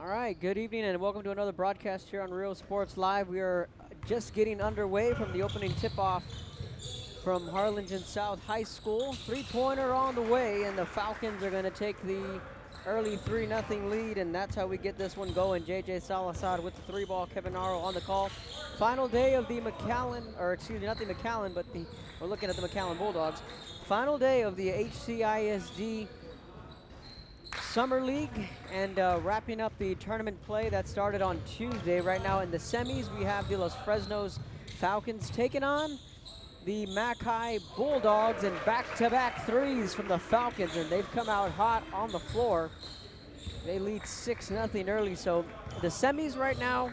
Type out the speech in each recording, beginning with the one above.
All right, good evening and welcome to another broadcast here on Real Sports Live. We are just getting underway from the opening tip-off from Harlingen South High School. Three-pointer on the way, and the Falcons are going to take the early 3-0 lead, and that's how we get this one going. JJ Salazar with the three-ball, Kevin Aro on the call. Final day of the McAllen, or excuse me, not the McAllen, but we're looking at the McAllen Bulldogs. Final day of the HCISD Summer League, and wrapping up the tournament play that started on Tuesday. Right now in the semis, we have the Los Fresnos Falcons taking on the McAllen Bulldogs, and back-to-back threes from the Falcons, and they've come out hot on the floor. They lead 6-0 early, so the semis right now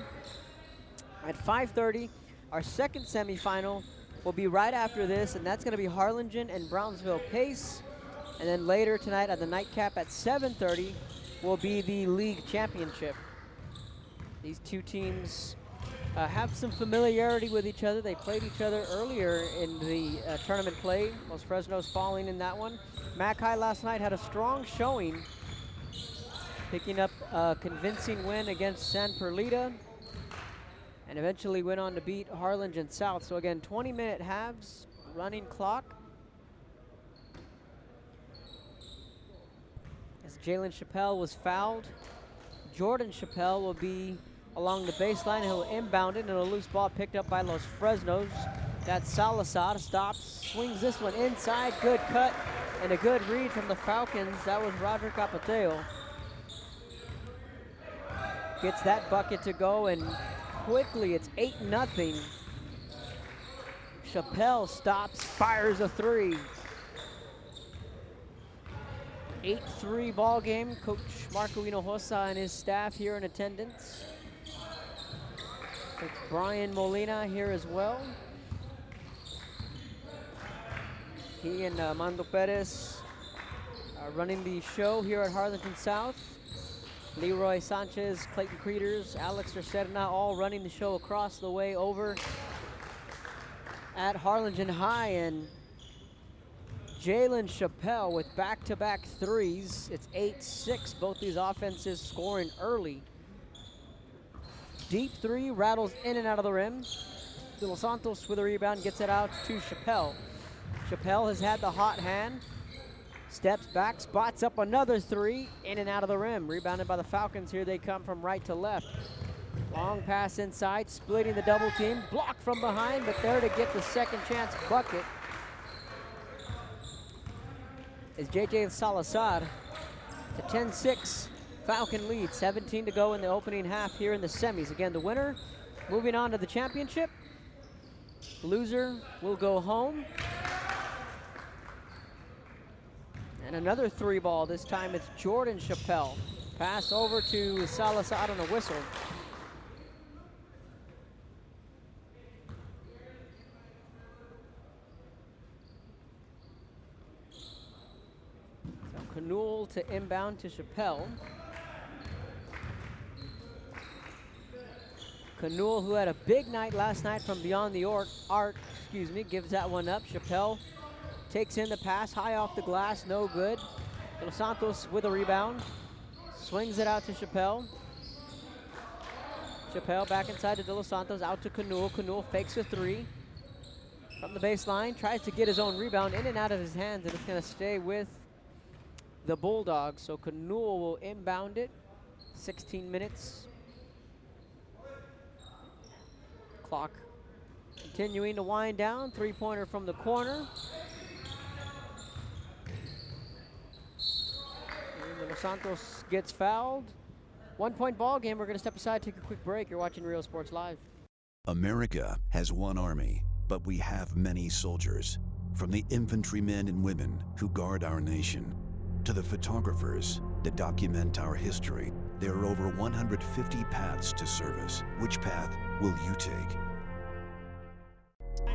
at 5:30. Our second semifinal will be right after this, and that's going to be Harlingen and Brownsville Pace. And then later tonight at the nightcap at 7:30 will be the league championship. These two teams have some familiarity with each other. They played each other earlier in the tournament play. Los Fresnos falling in that one. McAllen last night had a strong showing, picking up a convincing win against San Perlita, and eventually went on to beat Harlingen South. So again, 20-minute halves, running clock. As Jalen Chappelle was fouled, Jordan Chappelle will be along the baseline. He'll inbound it, and a loose ball picked up by Los Fresnos. That's Salazar, stops, swings this one inside, good cut, and a good read from the Falcons. That was Roger Capateo. Gets that bucket to go, and quickly it's 8-0. Chappelle stops, fires a three. 8-3 ball game. Coach Marco Hinojosa and his staff here in attendance. Coach Brian Molina here as well. He and Mando Perez are running the show here at Harlingen South. Leroy Sanchez, Clayton Creeders, Alex Cerna, all running the show across the way over at Harlingen High. And Jalen Chappelle with back-to-back threes. It's 8-6, both these offenses scoring early. Deep three, rattles in and out of the rim. De Los Santos with a rebound, gets it out to Chappelle. Chappelle has had the hot hand. Steps back, spots up another three, in and out of the rim. Rebounded by the Falcons. Here they come from right to left. Long pass inside, splitting the double team. Blocked from behind, but there to get the second chance bucket is JJ Salazar. To 10-6 Falcon lead, 17 to go in the opening half here in the semis. Again, the winner moving on to the championship. Loser will go home. And another three ball, this time it's Jordan Chappelle. Pass over to Salazar on a whistle. Canul to inbound to Chappelle. Canul, who had a big night last night from beyond the arc, gives that one up. Chappelle takes in the pass, high off the glass, no good. De Los Santos with a rebound. Swings it out to Chappelle. Chappelle back inside to De Los Santos, out to Canul. Canul fakes a three. From the baseline, tries to get his own rebound in and out of his hands, and it's going to stay with the Bulldogs. So Canul will inbound it. 16 minutes. Clock continuing to wind down. Three-pointer from the corner. And Los Santos gets fouled. 1-point ball game. We're going to step aside, take a quick break. You're watching Real Sports Live. America has one army, but we have many soldiers. From the infantrymen and women who guard our nation, to the photographers that document our history, there are over 150 paths to service. Which path will you take?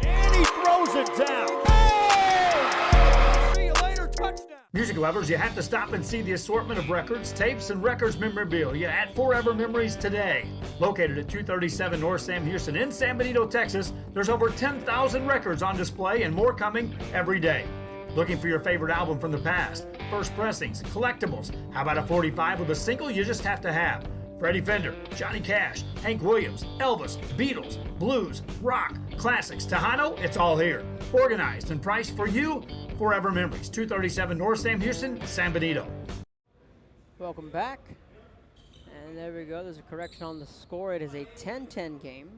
And he throws it down. Hey! See you later, touchdown. Music lovers, you have to stop and see the assortment of records, tapes, and records memorabilia at Forever Memories today. Located at 237 North Sam Houston in San Benito, Texas, there's over 10,000 records on display and more coming every day. Looking for your favorite album from the past, first pressings, collectibles. How about a 45 with a single you just have to have? Freddie Fender, Johnny Cash, Hank Williams, Elvis, Beatles, blues, rock, classics, Tejano, it's all here. Organized and priced for you, Forever Memories, 237 North Sam Houston, San Benito. Welcome back. And there we go. There's a correction on the score. It is a 10-10 game.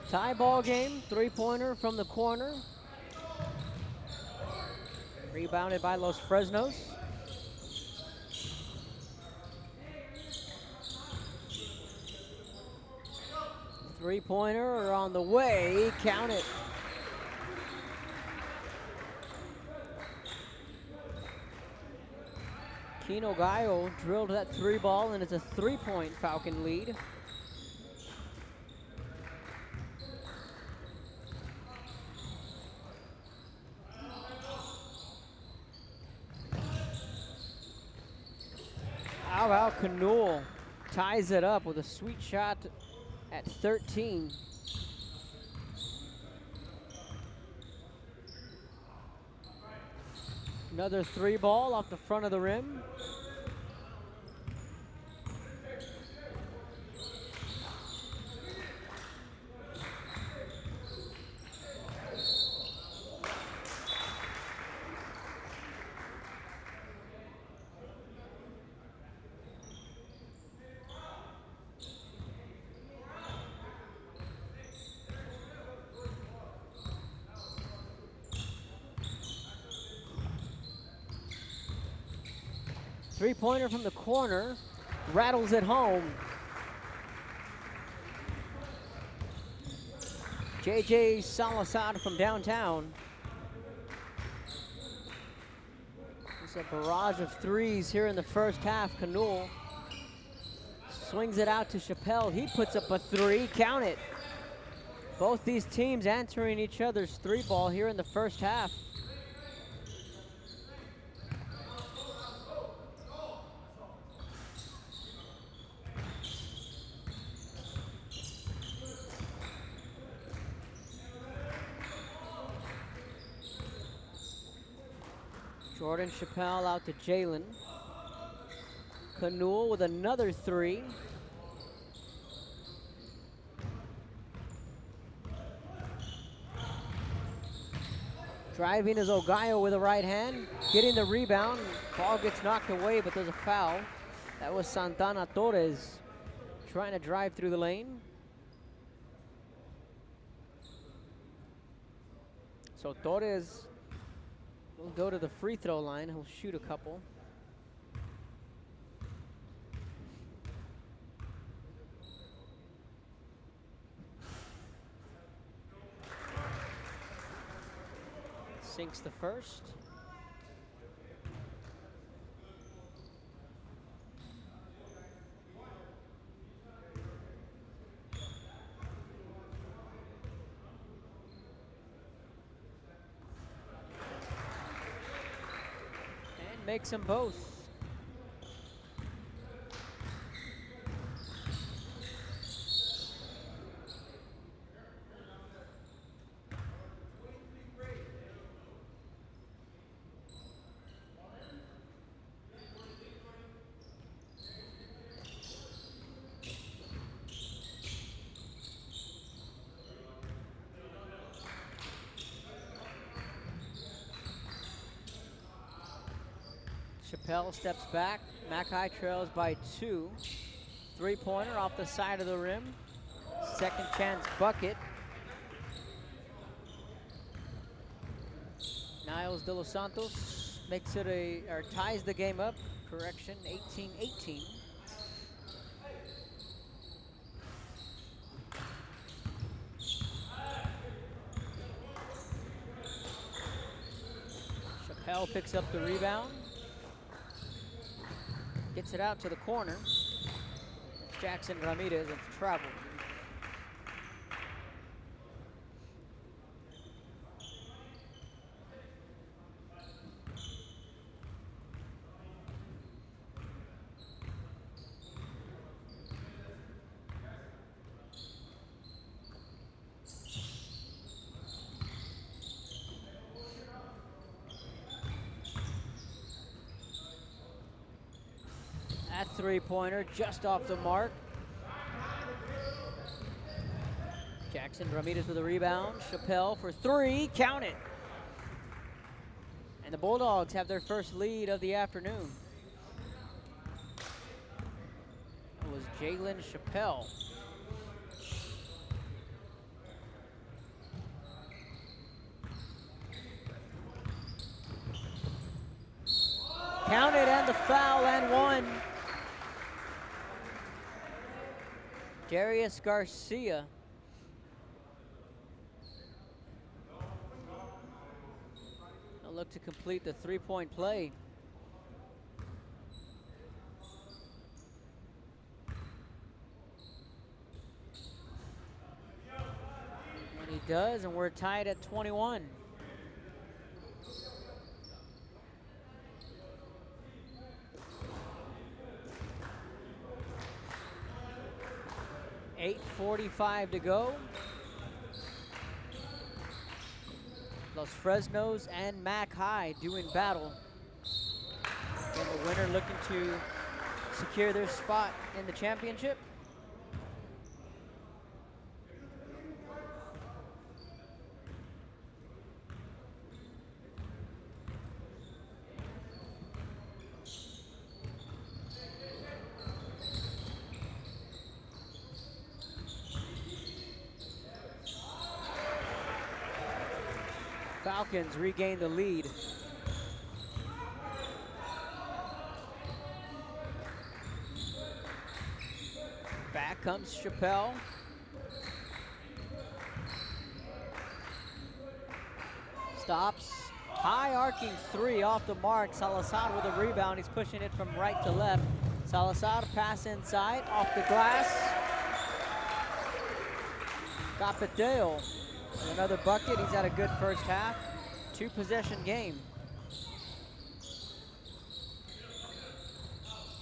Tie ball game, three-pointer from the corner. Rebounded by Los Fresnos. Three-pointer on the way, count it. Kino Gallo drilled that three ball, and it's a three-point Falcon lead. How about Canul ties it up with a sweet shot at 13. Another three ball off the front of the rim. Three-pointer from the corner, rattles it home. JJ Salazar from downtown. It's a barrage of threes here in the first half. Canul swings it out to Chappelle. He puts up a three, count it. Both these teams answering each other's three ball here in the first half. Jordan Chappelle out to Jalen. Canul with another three. Driving is Ogayo with a right hand. Getting the rebound. Ball gets knocked away, but there's a foul. That was Santana Torres trying to drive through the lane. So Torres will go to the free throw line. He'll shoot a couple. Sinks the first. Makes them both. Chappelle steps back. McAllen trails by 2. Three-pointer off the side of the rim. Second chance bucket. Niles De Los Santos makes it or ties the game up. Correction, 18-18. Chappelle picks up the rebound. Gets it out to the corner. Jackson Ramirez has traveled. That three-pointer just off the mark. Jackson Ramirez with a rebound. Chappelle for three, count it. And the Bulldogs have their first lead of the afternoon. It was Jalen Chappelle. Counted and the foul and one. Darius Garcia. They'll look to complete the three-point play. And he does, and we're tied at 21. .45 to go. Los Fresnos and Mac High doing battle. And the winner looking to secure their spot in the championship. Falcons regain the lead. Back comes Chappelle. Stops. High arcing three off the mark. Salazar with a rebound. He's pushing it from right to left. Salazar pass inside, off the glass. Capiteo. Another bucket. He's had a good first half. Two-possession game.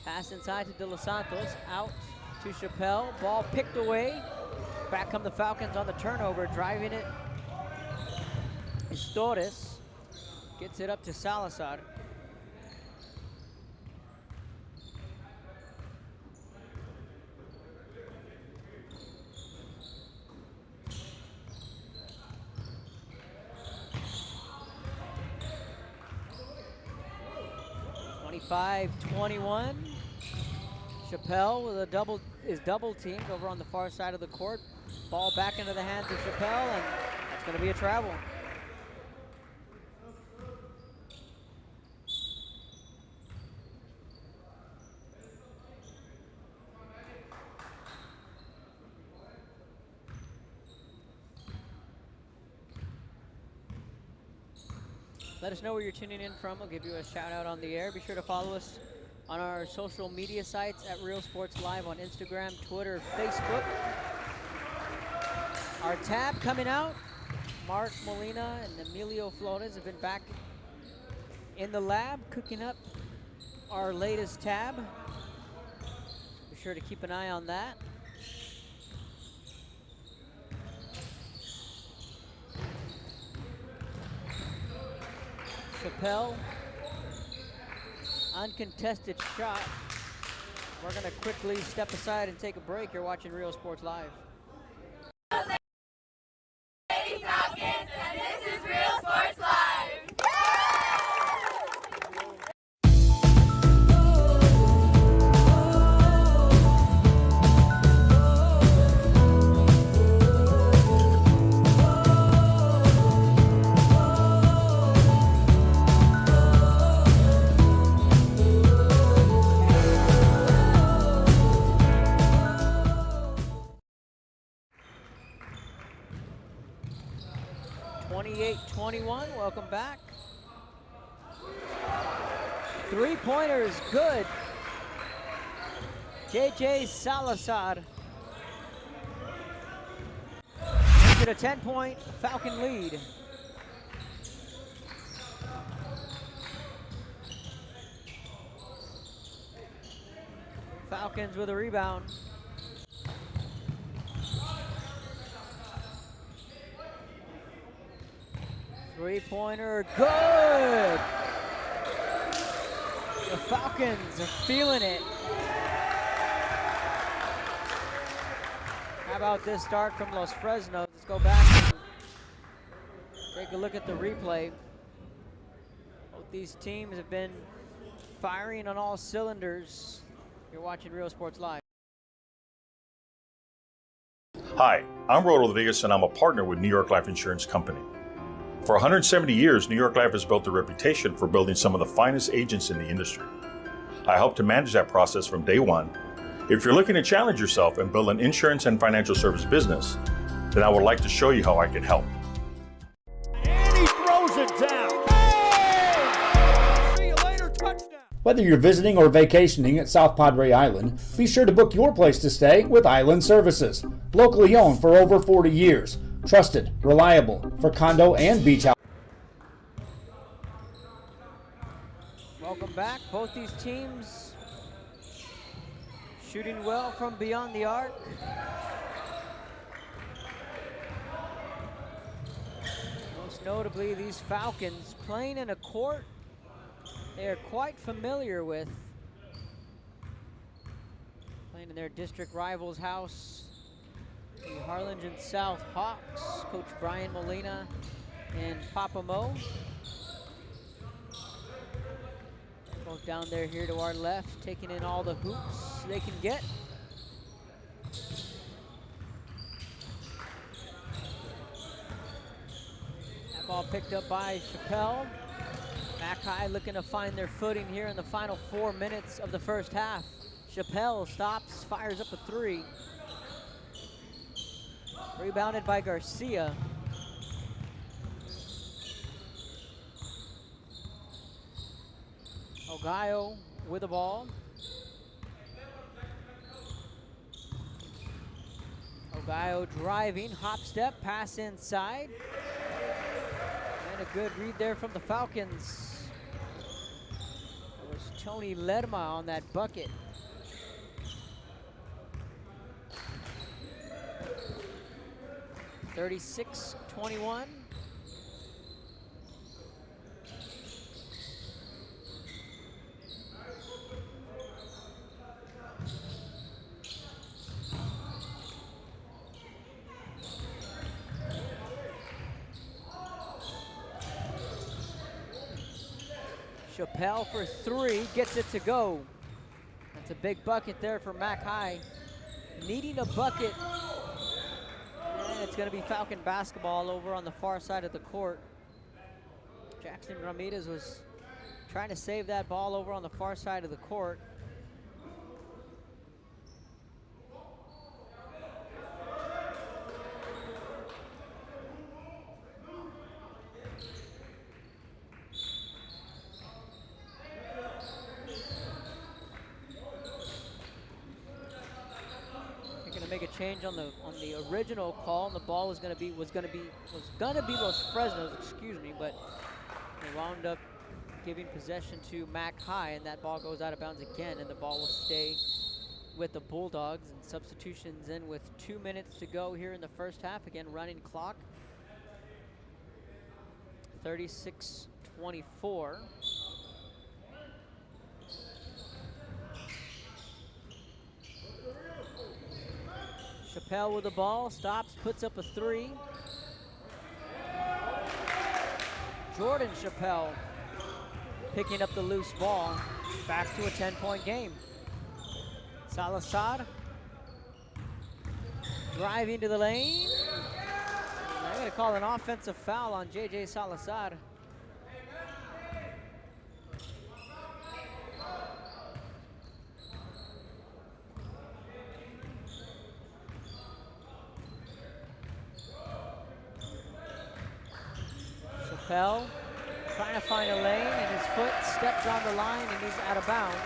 Pass inside to De Los Santos. Out to Chappelle. Ball picked away. Back come the Falcons on the turnover. Driving it is Torres. Gets it up to Salazar. .25-21. Chappelle with a double teamed over on the far side of the court. Ball back into the hands of Chappelle, and that's going to be a travel. Let us know where you're tuning in from. I'll give you a shout out on the air. Be sure to follow us on our social media sites at Real Sports Live on Instagram, Twitter, Facebook. Our tab coming out. Mark Molina and Emilio Flores have been back in the lab cooking up our latest tab. Be sure to keep an eye on that. Chappelle, uncontested shot. We're going to quickly step aside and take a break. You're watching Real Sports Live. Lady Falcons, and this is Real Sports Live. 28-21, welcome back. Three-pointer is good. JJ Salazar. Get a 10-point Falcon lead. Falcons with a rebound. Three-pointer, good! The Falcons are feeling it How about this start from Los Fresnos? Let's go back and take a look at the replay. Both these teams have been firing on all cylinders. You're watching Real Sports Live. Hi, I'm Rod Rodriguez and I'm a partner with New York Life Insurance Company. For 170 years, New York Life has built a reputation for building some of the finest agents in the industry. I help to manage that process from day one. If you're looking to challenge yourself and build an insurance and financial service business, then I would like to show you how I can help. And he throws it down. Hey! See you later, touchdown. Whether you're visiting or vacationing at South Padre Island, be sure to book your place to stay with Island Services. Locally owned for over 40 years. Trusted, reliable for condo and beach house. Welcome back. Both these teams shooting well from beyond the arc. Most notably, these Falcons playing in a court they are quite familiar with. Playing in their district rival's house, the Harlingen South Hawks. Coach Brian Molina and Papa Mo. Both down there here to our left, taking in all the hoops they can get. That ball picked up by Chappelle. McAllen looking to find their footing here in the final 4 minutes of the first half. Chappelle stops, fires up a three. Rebounded by Garcia. Ogayo with the ball. Ogayo driving, hop step, pass inside. And a good read there from the Falcons. It was Tony Ledma on that bucket. (36-21). Chappelle for three, gets it to go. That's a big bucket there for Mac High. Needing a bucket. And it's gonna be Falcon basketball over on the far side of the court. Jackson Ramirez was trying to save that ball over on the far side of the court. Make a change on the original call, and the ball was gonna be Los Fresnos, excuse me, but they wound up giving possession to Mac High, and that ball goes out of bounds again, and the ball will stay with the Bulldogs. And substitutions in with 2 minutes to go here in the first half. Again, running clock. 36-24. Chappelle with the ball, stops, puts up a three. Jordan Chappelle picking up the loose ball. Back to a 10-point game. Salazar driving to the lane. They're going to call an offensive foul on J.J. Salazar. Chappelle trying to find a lane, and his foot steps on the line, and he's out of bounds.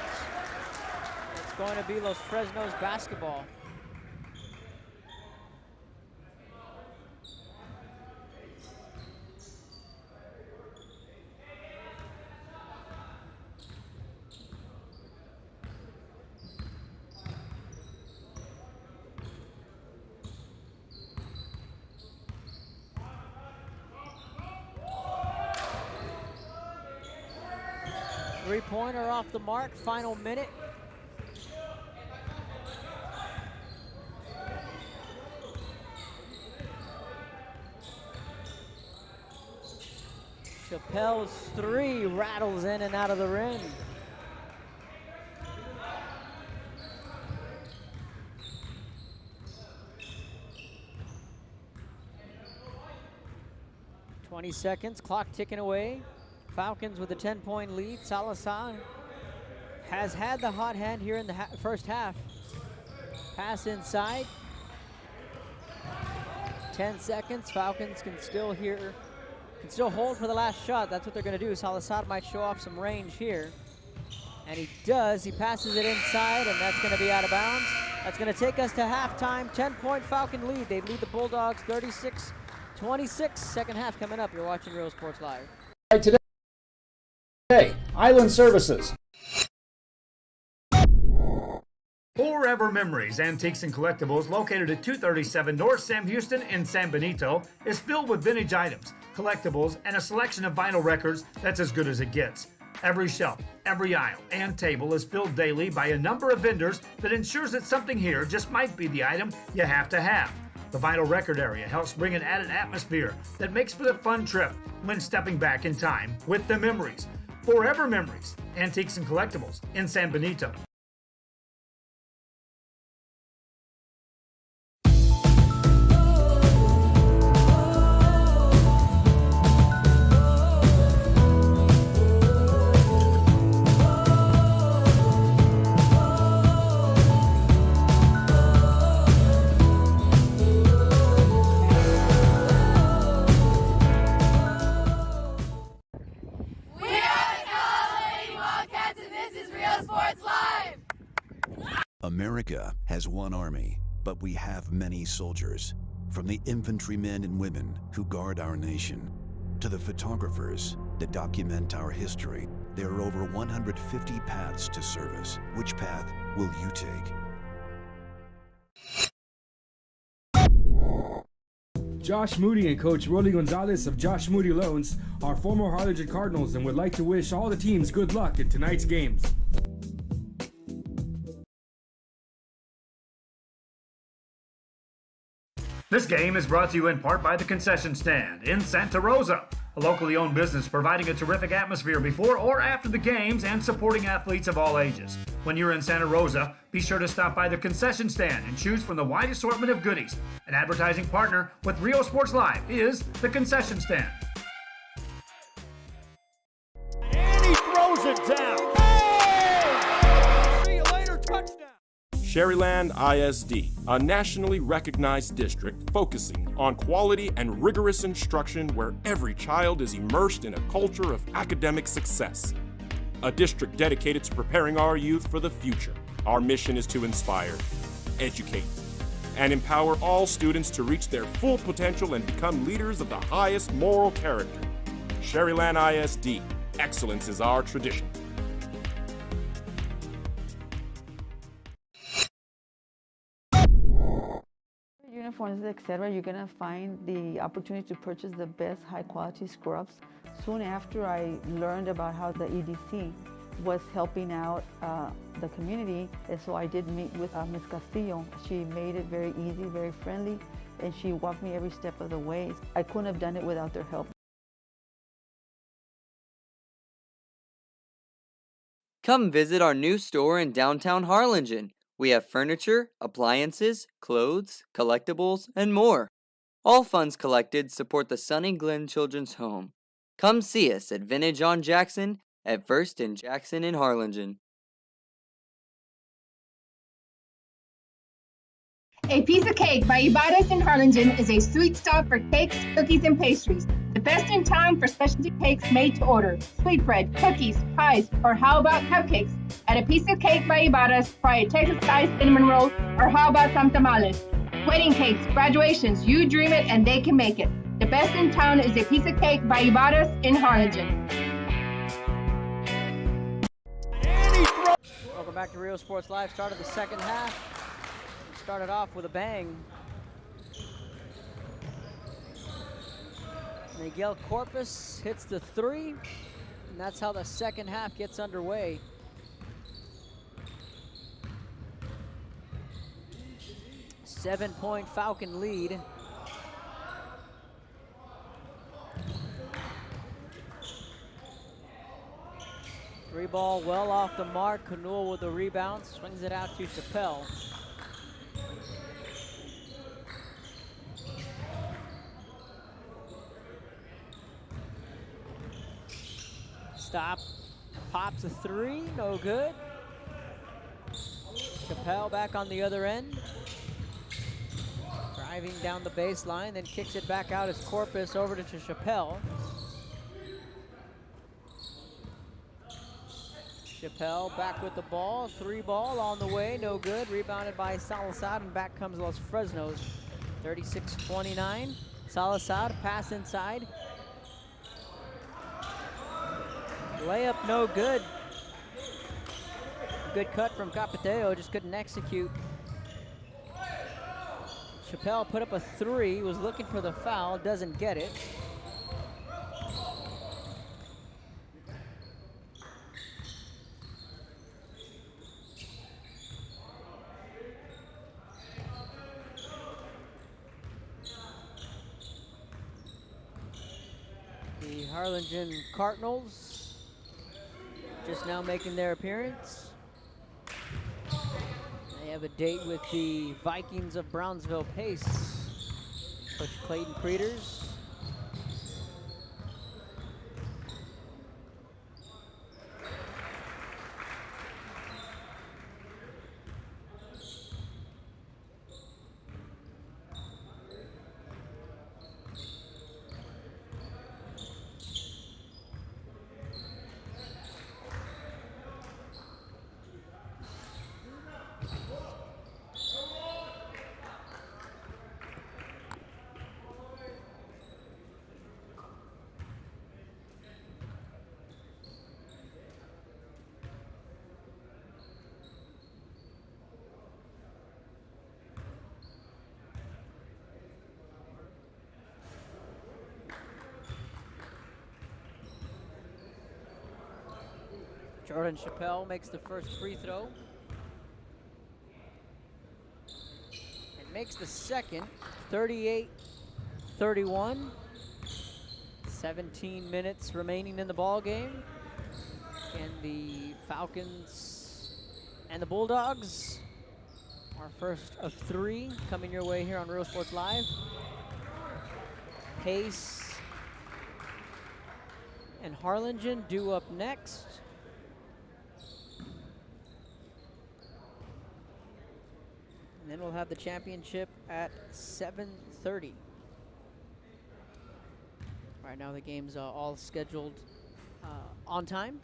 It's going to be Los Fresnos basketball. Three-pointer off the mark, final minute. Chappelle's three rattles in and out of the rim. .20 seconds, clock ticking away. Falcons with a 10-point lead. Salazar has had the hot hand here in the first half. Pass inside. 10 seconds, Falcons can still hold for the last shot. That's what they're gonna do. Salazar might show off some range here. And he does, he passes it inside, and that's gonna be out of bounds. That's gonna take us to halftime, 10-point Falcon lead. They lead the Bulldogs 36-26. Second half coming up. You're watching Real Sports Live. Today, Island Services. Forever Memories, Antiques and Collectibles, located at 237 North Sam Houston in San Benito, is filled with vintage items, collectibles, and a selection of vinyl records that's as good as it gets. Every shelf, every aisle, and table is filled daily by a number of vendors that ensures that something here just might be the item you have to have. The vinyl record area helps bring an added atmosphere that makes for the fun trip when stepping back in time with the memories. Forever Memories, Antiques and Collectibles in San Benito. America has one army, but we have many soldiers. From the infantrymen and women who guard our nation, to the photographers that document our history, there are over 150 paths to service. Which path will you take? Josh Moody and Coach Rolly Gonzalez of Josh Moody Loans are former Harlingen Cardinals and would like to wish all the teams good luck in tonight's games. This game is brought to you in part by the Concession Stand in Santa Rosa, a locally owned business providing a terrific atmosphere before or after the games and supporting athletes of all ages. When you're in Santa Rosa, be sure to stop by the Concession Stand and choose from the wide assortment of goodies. An advertising partner with Rio Sports Live is the Concession Stand. And he throws it down. Hey! See you later, touchdown. Sherryland ISD, a nationally recognized district focusing on quality and rigorous instruction where every child is immersed in a culture of academic success. A district dedicated to preparing our youth for the future. Our mission is to inspire, educate, and empower all students to reach their full potential and become leaders of the highest moral character. Sherryland ISD, excellence is our tradition. Uniforms, etc., you're going to find the opportunity to purchase the best high quality scrubs. Soon after I learned about how the EDC was helping out the community, and so I did meet with Ms. Castillo. She made it very easy, very friendly, and she walked me every step of the way. I couldn't have done it without their help. Come visit our new store in downtown Harlingen. We have furniture, appliances, clothes, collectibles, and more. All funds collected support the Sunny Glen Children's Home. Come see us at Vintage on Jackson at First and Jackson in Harlingen. A Piece of Cake by Ibarra's in Harlingen is a sweet stop for cakes, cookies, and pastries. The best in town for specialty cakes made to order. Sweetbread, cookies, pies, or how about cupcakes? At A Piece of Cake by Ibarra's, try a Texas-style cinnamon roll, or how about some tamales? Wedding cakes, graduations, you dream it and they can make it. The best in town is A Piece of Cake by Ibarra's in Harlingen. Welcome back to Rio Sports Live. Started the second half. Started off with a bang. Miguel Corpus hits the three, and that's how the second half gets underway. Seven-point Falcon lead. ball well off the mark. Canul with the rebound, swings it out to Chappelle. Stop, pops a three, no good. Chappelle back on the other end. Driving down the baseline, then kicks it back out as Corpus over to Chappelle. Chappelle back with the ball, three ball on the way, no good. Rebounded by Salazar, and back comes Los Fresnos. 36-29. Salazar, pass inside. Layup no good. Good cut from Capiteo, just couldn't execute. Chappelle put up a three, was looking for the foul, doesn't get it. The Harlingen Cardinals just now making their appearance. They have a date with the Vikings of Brownsville Pace. Coach Clayton Creeders. Jordan Chappelle makes the first free throw. And makes the second, 38-31. 17 minutes remaining in the ball game. And the Falcons and the Bulldogs, our first of three coming your way here on Real Sports Live. Pace and Harlingen due up next. And then we'll have the championship at 7:30. Right now the game's all scheduled on time.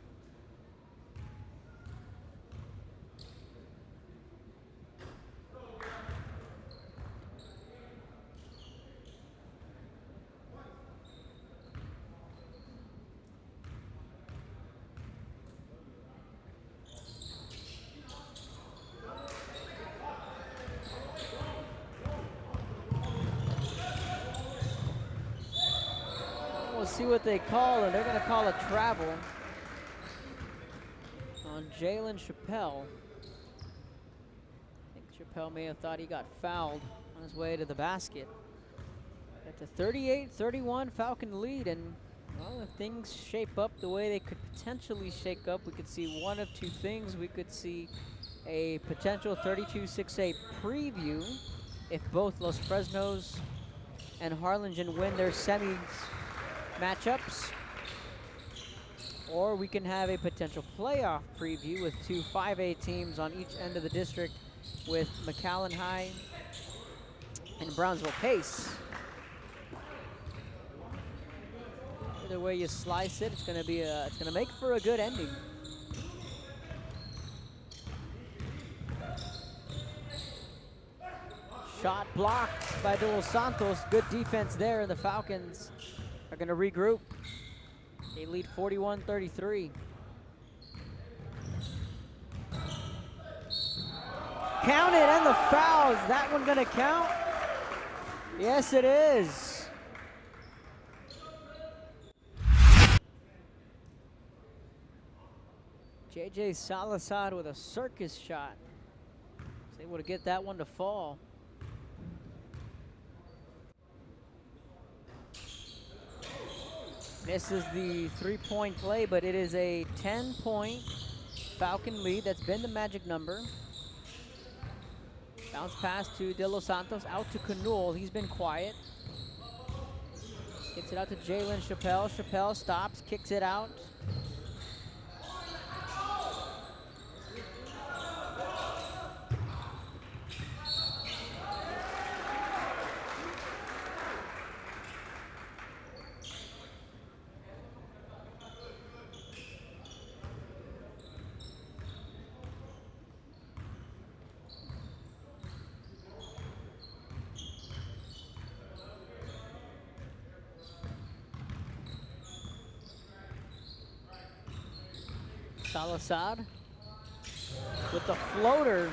We'll see what they call, and they're going to call a travel on Jalen Chappelle. I think Chappelle may have thought he got fouled on his way to the basket. At the 38-31 Falcon lead, and well, if things shape up the way they could potentially shake up, we could see one of two things. We could see a potential 32-6A preview if both Los Fresnos and Harlingen win their semis matchups, or we can have a potential playoff preview with two 5A teams on each end of the district, with McAllen High and Brownsville Pace. Either way you slice it, it's going to make for a good ending. Shot blocked by De Los Santos. Good defense there, and the Falcons are going to regroup. They lead 41-33. Count it, and the foul. Is that one going to count? Yes, it is. JJ Salazar with a circus shot. Was able to get that one to fall. Misses the three-point play, but it is a 10-point Falcon lead. That's been the magic number. Bounce pass to De Los Santos, out to Canul. He's been quiet. Gets it out to Jalen Chappelle. Chappelle stops, kicks it out. Salazar with the floater.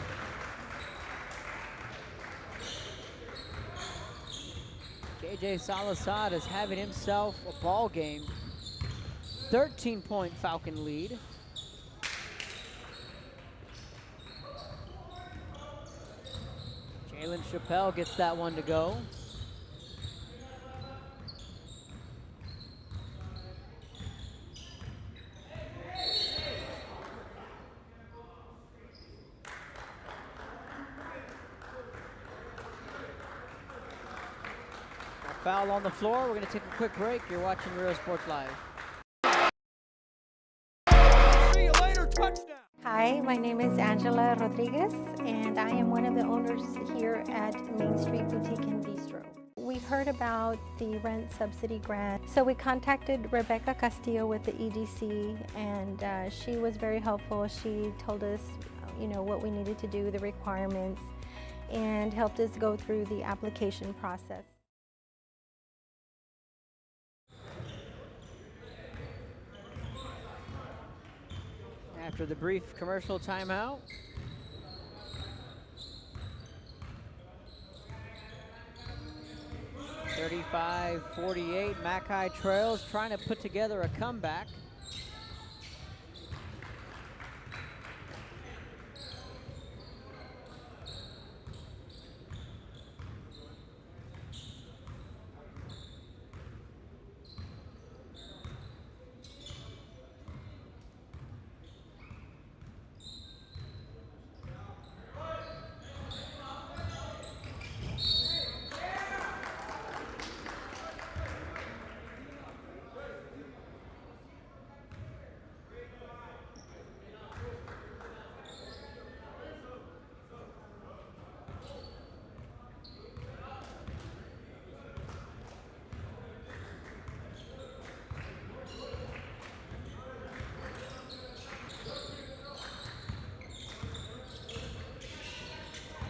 JJ Salazar is having himself a ball game. 13-point Falcon lead. Jalen Chappelle gets that one to go. Foul on the floor. We're going to take a quick break. You're watching Real Sports Live. See you later, touchdown. Hi, my name is Angela Rodriguez, and I am one of the owners here at Main Street Boutique and Bistro. We heard about the rent subsidy grant, so we contacted Rebecca Castillo with the EDC, and she was very helpful. She told us, what we needed to do, the requirements, and helped us go through the application process. After the brief commercial timeout. (35-48), Mackay trails, trying to put together a comeback.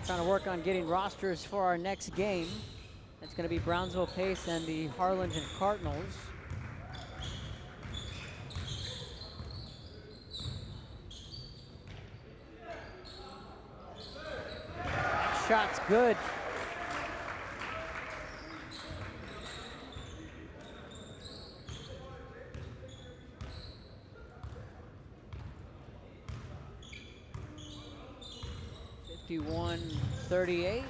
Trying to work on getting rosters for our next game. It's going to be Brownsville Pace and the Harlingen Cardinals. That shot's good. (51-38).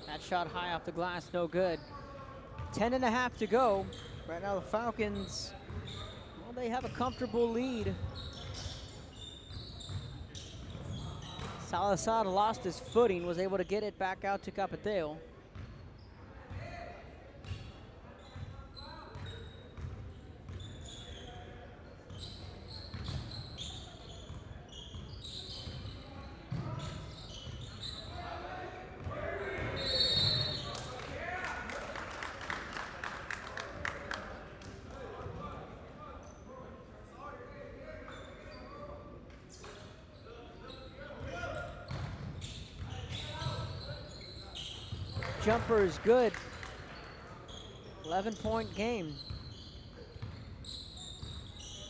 That shot high off the glass, no good. 10.5 to go. Right now the Falcons, well, they have a comfortable lead. Salazar lost his footing, was able to get it back out to Capiteo. Jumper is good. 11-point game.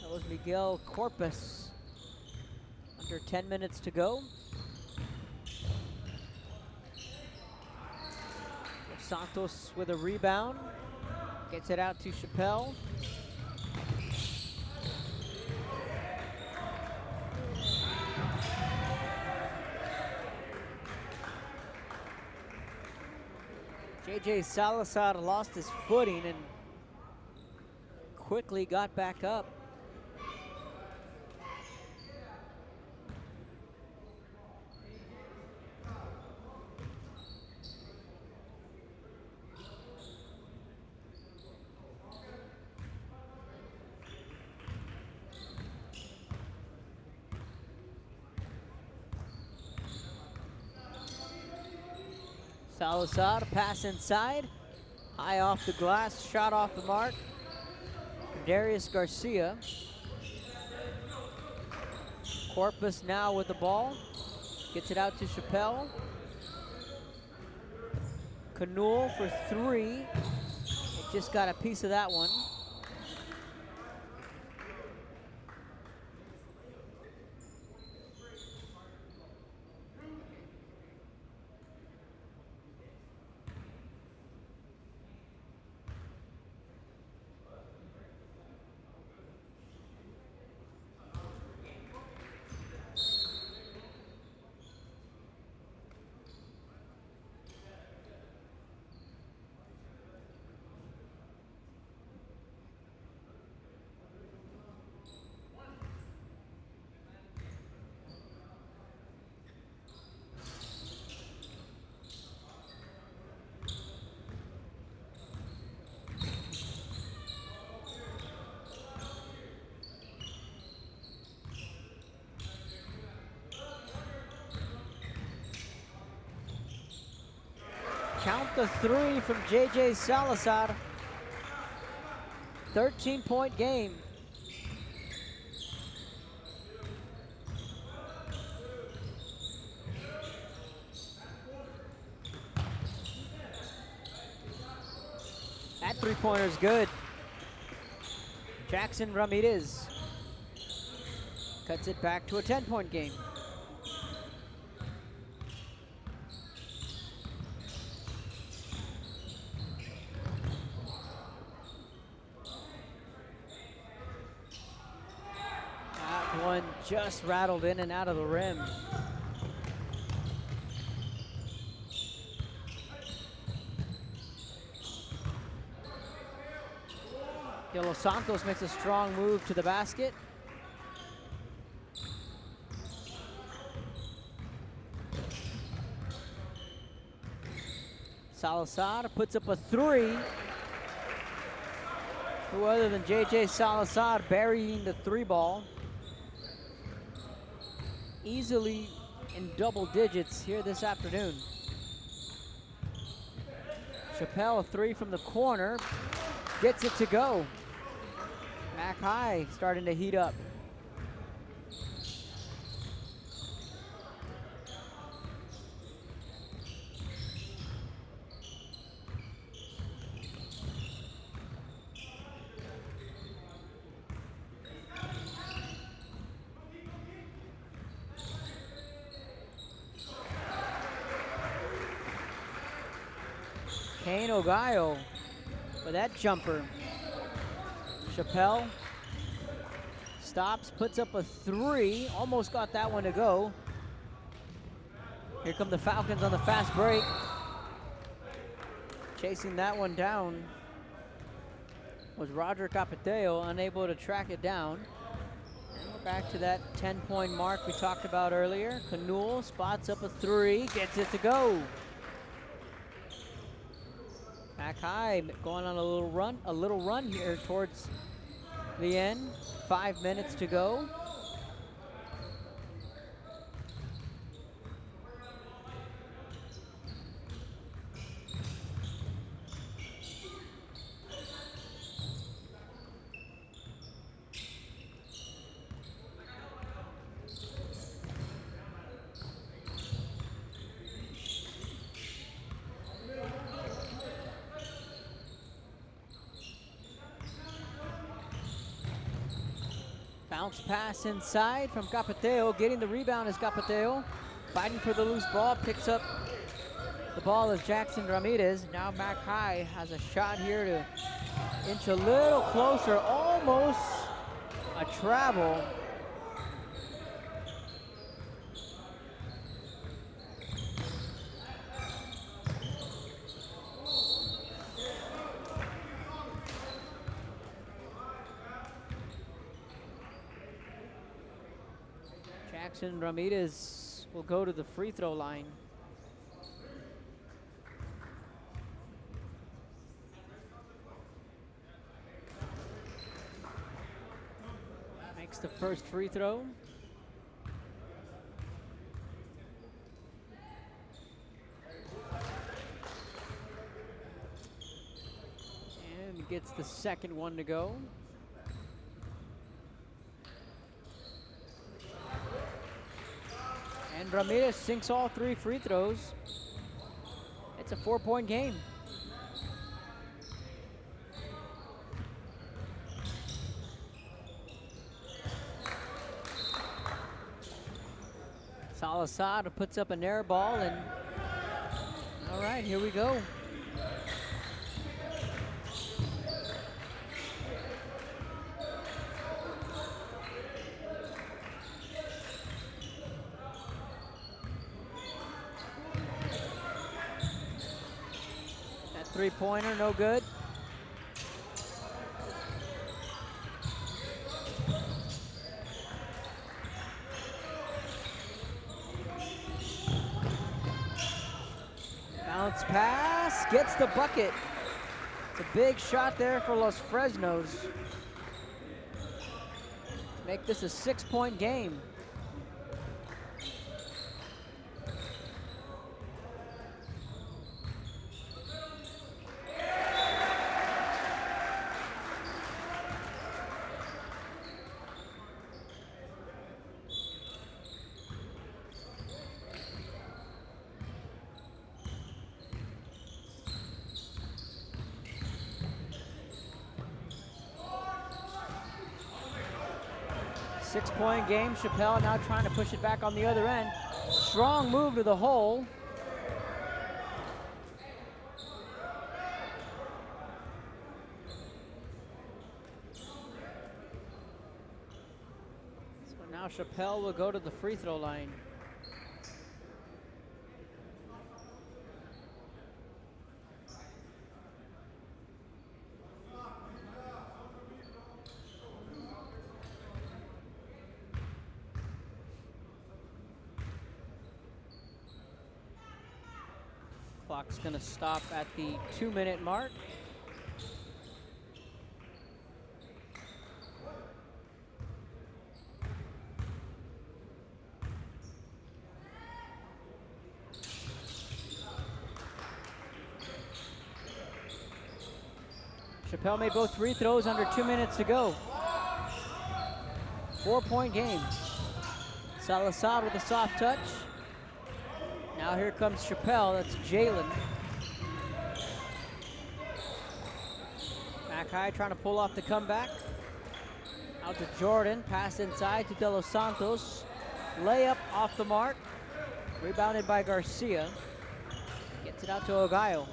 That was Miguel Corpus. Under 10 minutes to go. Santos with a rebound. Gets it out to Chappelle. JJ Salazar lost his footing and quickly got back up. Salazar, pass inside. High off the glass, shot off the mark. Darius Garcia. Corpus now with the ball. Gets it out to Chappelle. Canul for three. It just got a piece of that one. Count the three from JJ Salazar. 13-point game. That three-pointer's good. Jackson Ramirez cuts it back to a 10-point game. One just rattled in and out of the rim. De Los Santos makes a strong move to the basket. Salazar puts up a three. Who other than JJ Salazar burying the three ball. Easily in double digits here this afternoon. Chappelle, a three from the corner, gets it to go. Mac High starting to heat up. Kane Ogayo with that jumper. Chappelle stops, puts up a three, almost got that one to go. Here come the Falcons on the fast break. Chasing that one down was Roger Capiteo, unable to track it down. And we're back to that 10-point mark we talked about earlier. Canul spots up a three, gets it to go. Mac High going on a little run here towards the end. 5 minutes to go. Bounce pass inside from Capiteo. Getting the rebound is Capiteo. Fighting for the loose ball. Picks up the ball as Jackson Ramirez. Now Mac High has a shot here to inch a little closer. Almost a travel. Jackson Ramirez will go to the free throw line. Makes the first free throw. And gets the second one to go. And Ramirez sinks all 3 free throws. It's a 4-point game. Salazar puts up an air ball, and all right, here we go. That three-pointer, no good. Bounce pass, gets the bucket. It's a big shot there for Los Fresnos. Make this a 6-point game. Six-point game. Chappelle now trying to push it back on the other end. Strong move to the hole. So now Chappelle will go to the free throw line. Clock's gonna stop at the 2-minute mark. Chappelle made both free throws under 2 minutes to go. 4-point game. Salazar with a soft touch. Now here comes Chappelle, that's Jalen. McAllen trying to pull off the comeback. Out to Jordan, pass inside to De Los Santos. Layup off the mark. Rebounded by Garcia. Gets it out to Ogayo.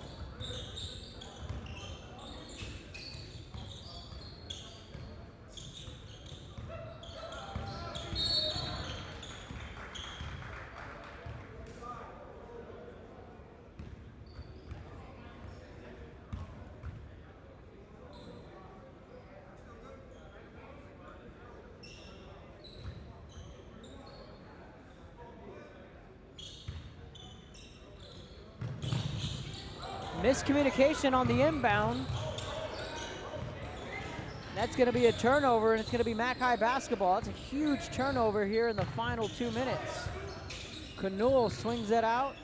Miscommunication on the inbound. That's going to be a turnover, and it's going to be McAllen basketball. That's a huge turnover here in the final 2 minutes. Canul swings it out.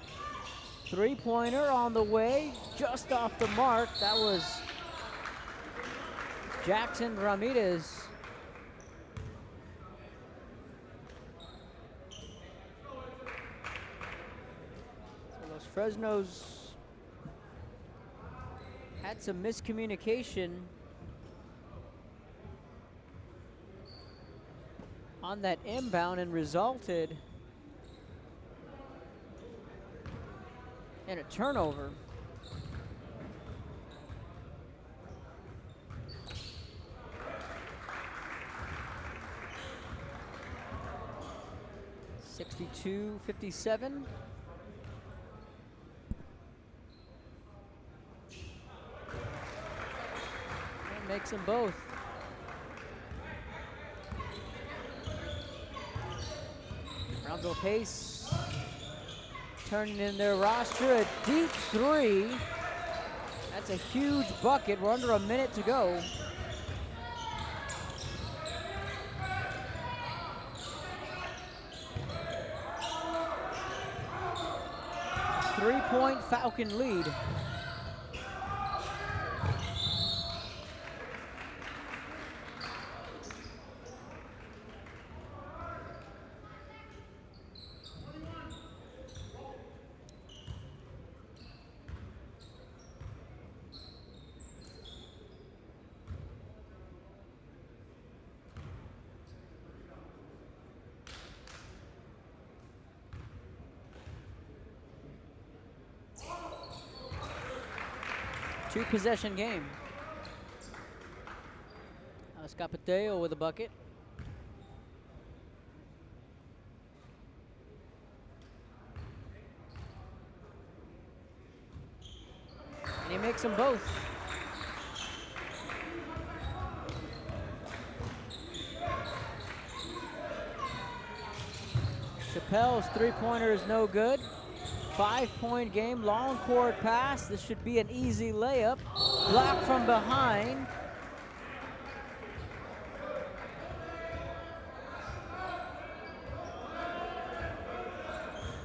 Three-pointer on the way, just off the mark. That was Jackson Ramirez. So Los Fresnos had some miscommunication on that inbound and resulted in a turnover. (62-57). Makes them both. Brownsville Pace turning in their roster. A deep three. That's a huge bucket. We're under a minute to go. Three-point Falcon lead. Two-possession game. Scapateo with a bucket. And he makes them both. Chappelle's three-pointer is no good. 5-point game, long court pass. This should be an easy layup. Blocked from behind.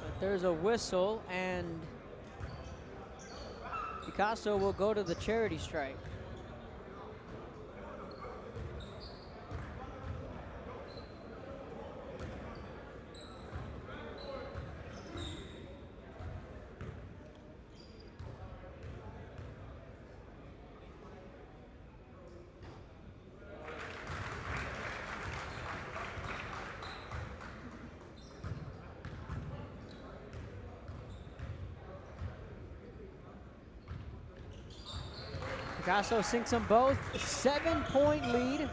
But there's a whistle, and Picasso will go to the charity stripe. Picasso sinks them both. 7-point lead.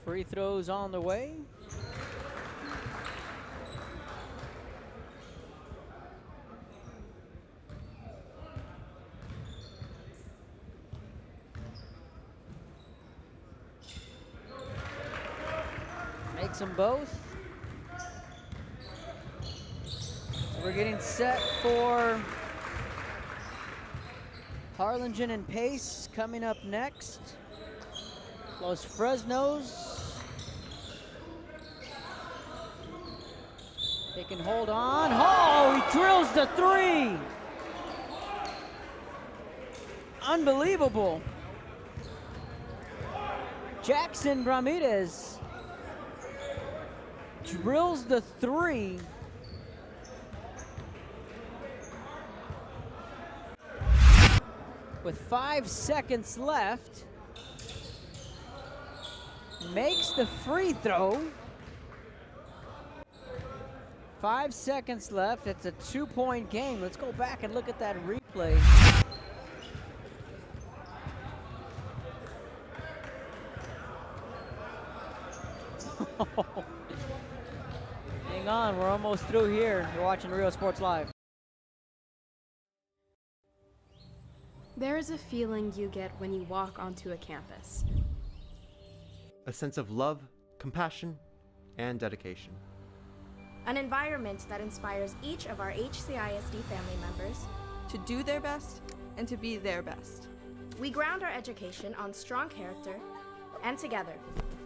Free throws on the way. Makes them both. So we're getting set for Harlingen and Pace coming up next. Los Fresnos. They can hold on. Oh, he drills the three. Unbelievable. Jackson Ramirez drills the three. With 5 seconds left. Makes the free throw. 5 seconds left. It's a 2-point game. Let's go back and look at that replay. Hang on, we're almost through here. You're watching Real Sports Live. There is a feeling you get when you walk onto a campus. A sense of love, compassion, and dedication. An environment that inspires each of our HCISD family members to do their best and to be their best. We ground our education on strong character, and together,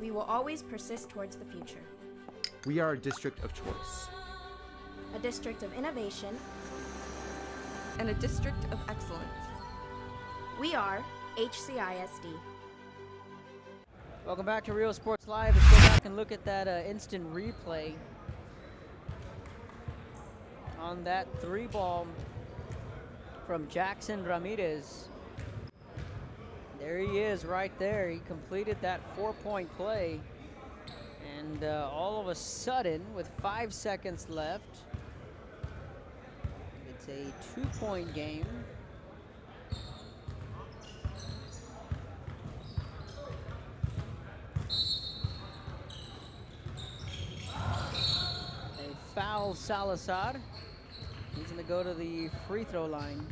we will always persist towards the future. We are a district of choice. A district of innovation. And a district of excellence. We are HCISD. Welcome back to Real Sports Live. Let's go back and look at that instant replay on that three ball from Jackson Ramirez. There he is right there. He completed that 4-point play. And all of a sudden, with 5 seconds left, it's a 2-point game. They foul Salazar. He's going to go to the free throw line.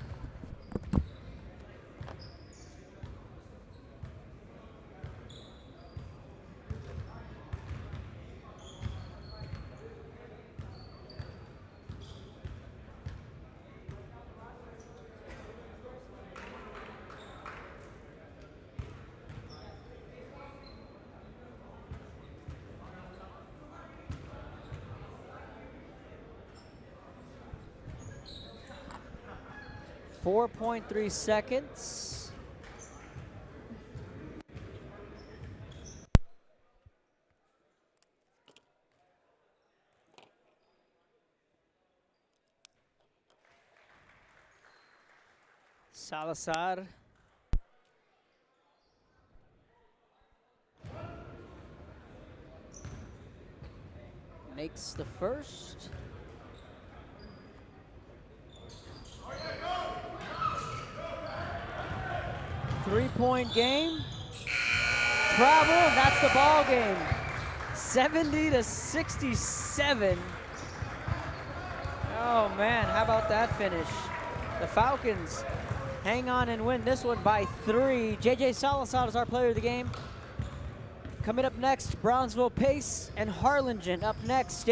.3 seconds. Salazar. Makes the first. Three-point game. Travel, and that's the ball game. 70-67. Oh man, how about that finish? The Falcons hang on and win this one by 3. JJ Salazar is our player of the game. Coming up next, Brownsville Pace and Harlingen up next.